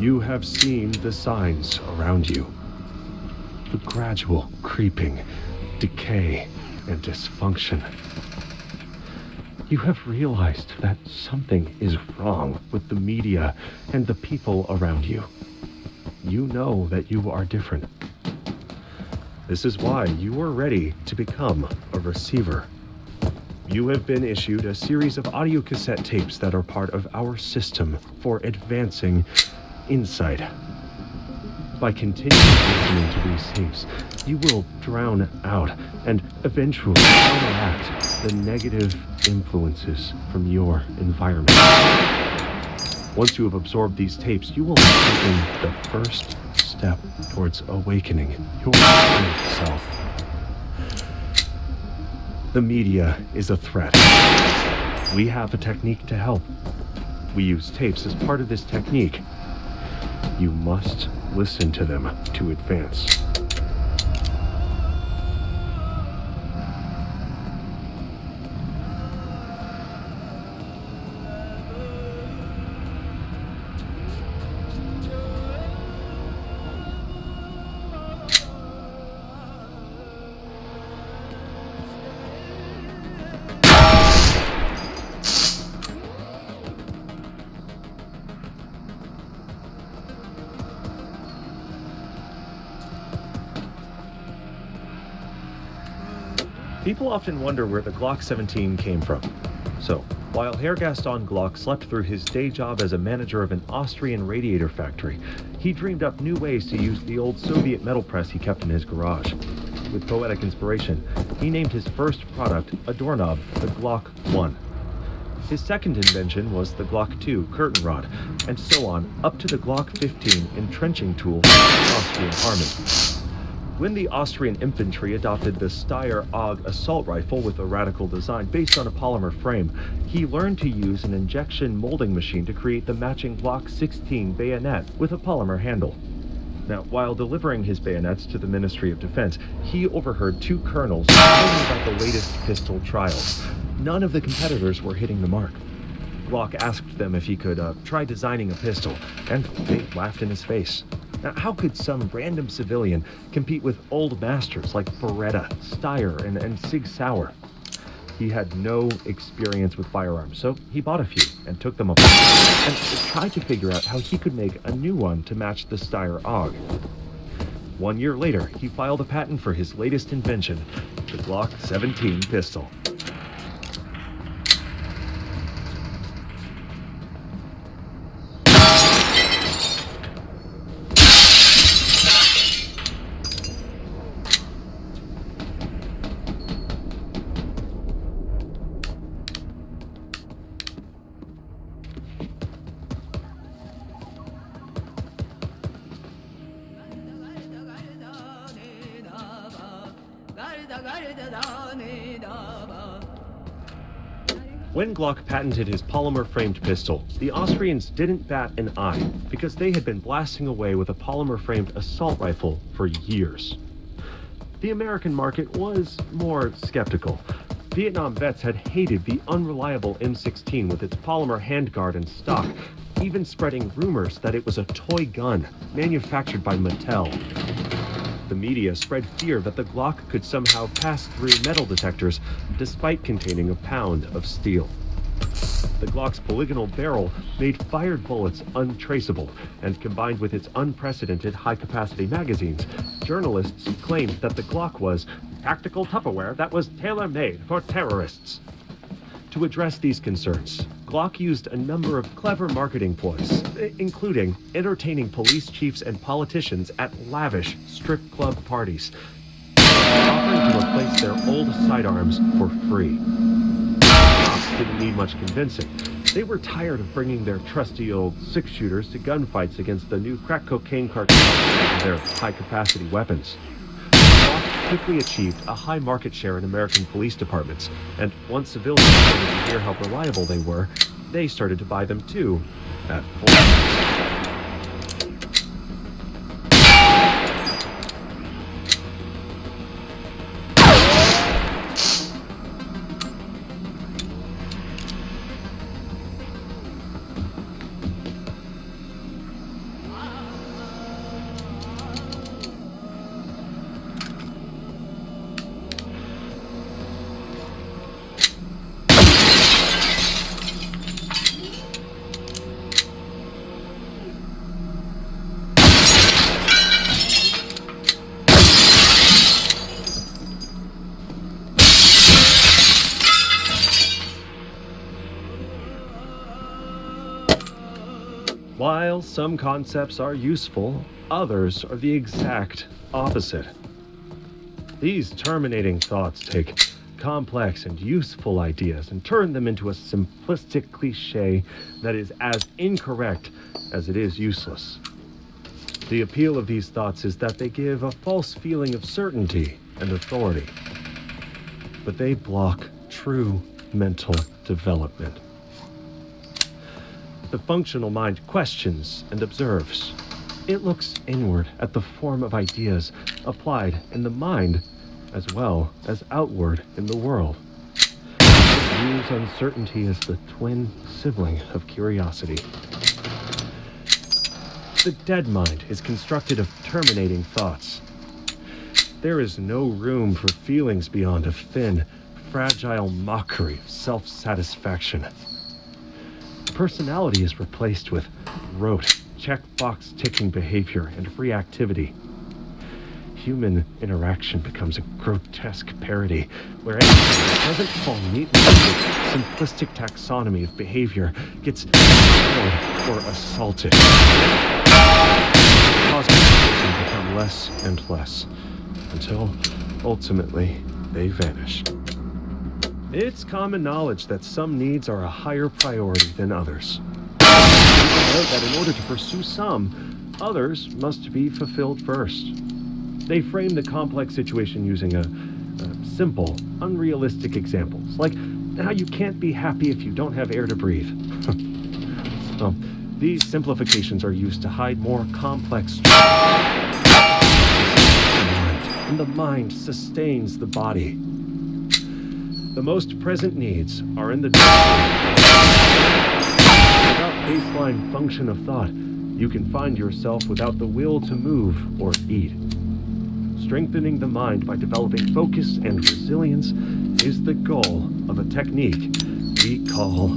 You have seen the signs around you. The gradual creeping, decay, and dysfunction. You have realized that something is wrong with the media and the people around you. You know that you are different. This is why you are ready to become a receiver. You have been issued a series of audio cassette tapes that are part of our system for advancing insight. By continuing listening to these tapes, you will drown out and eventually counteract the negative influences from your environment. Once you have absorbed these tapes, you will have taken the first step towards awakening your true self. The media is a threat. We have a technique to help. We use tapes as part of this technique. You must listen to them to advance. People often wonder where the Glock 17 came from. So, while Herr Gaston Glock slept through his day job as a manager of an Austrian radiator factory, he dreamed up new ways to use the old Soviet metal press he kept in his garage. With poetic inspiration, he named his first product, a doorknob, the Glock 1. His second invention was the Glock 2 curtain rod, and so on, up to the Glock 15 entrenching tool for the Austrian army. When the Austrian infantry adopted the Steyr-AUG assault rifle with a radical design based on a polymer frame, he learned to use an injection molding machine to create the matching Glock 16 bayonet with a polymer handle. Now, while delivering his bayonets to the Ministry of Defense, he overheard two colonels talking about the latest pistol trials. None of the competitors were hitting the mark. Glock asked them if he could try designing a pistol, and they laughed in his face. Now, how could some random civilian compete with old masters like Beretta, Steyr, and Sig Sauer? He had no experience with firearms, so he bought a few and took them apart and tried to figure out how he could make a new one to match the Steyr-AUG. 1 year later, he filed a patent for his latest invention, the Glock 17 pistol. When Glock patented his polymer-framed pistol, the Austrians didn't bat an eye because they had been blasting away with a polymer-framed assault rifle for years. The American market was more skeptical. Vietnam vets had hated the unreliable M16 with its polymer handguard and stock, even spreading rumors that it was a toy gun manufactured by Mattel. The media spread fear that the Glock could somehow pass through metal detectors despite containing a pound of steel. The Glock's polygonal barrel made fired bullets untraceable, and combined with its unprecedented high-capacity magazines, journalists claimed that the Glock was tactical Tupperware that was tailor-made for terrorists. To address these concerns, Glock used a number of clever marketing ploys, including entertaining police chiefs and politicians at lavish strip club parties, offering to replace their old sidearms for free. Cops didn't need much convincing. They were tired of bringing their trusty old six-shooters to gunfights against the new crack cocaine cartels and their high-capacity weapons. Glock quickly achieved a high market share in American police departments, and once civilians started to hear how reliable they were, they started to buy them too, at full price. While some concepts are useful, others are the exact opposite. These terminating thoughts take complex and useful ideas and turn them into a simplistic cliche that is as incorrect as it is useless. The appeal of these thoughts is that they give a false feeling of certainty and authority, but they block true mental development. The functional mind questions and observes. It looks inward at the form of ideas applied in the mind as well as outward in the world. It views uncertainty as the twin sibling of curiosity. The dead mind is constructed of terminating thoughts. There is no room for feelings beyond a thin, fragile mockery of self-satisfaction. Personality is replaced with rote, checkbox-ticking behavior and reactivity. Human interaction becomes a grotesque parody, where anything that doesn't fall neatly into the simplistic taxonomy of behavior gets ignored or assaulted. Cosmos become less and less, until ultimately they vanish. It's common knowledge that some needs are a higher priority than others. That in order to pursue some, others must be fulfilled first. They frame the complex situation using a simple, unrealistic examples, like how you can't be happy if you don't have air to breathe. Well, these simplifications are used to hide more complex truths. And the mind sustains the body. The most present needs are in the without baseline function of thought, you can find yourself without the will to move or eat. Strengthening the mind by developing focus and resilience is the goal of a technique we call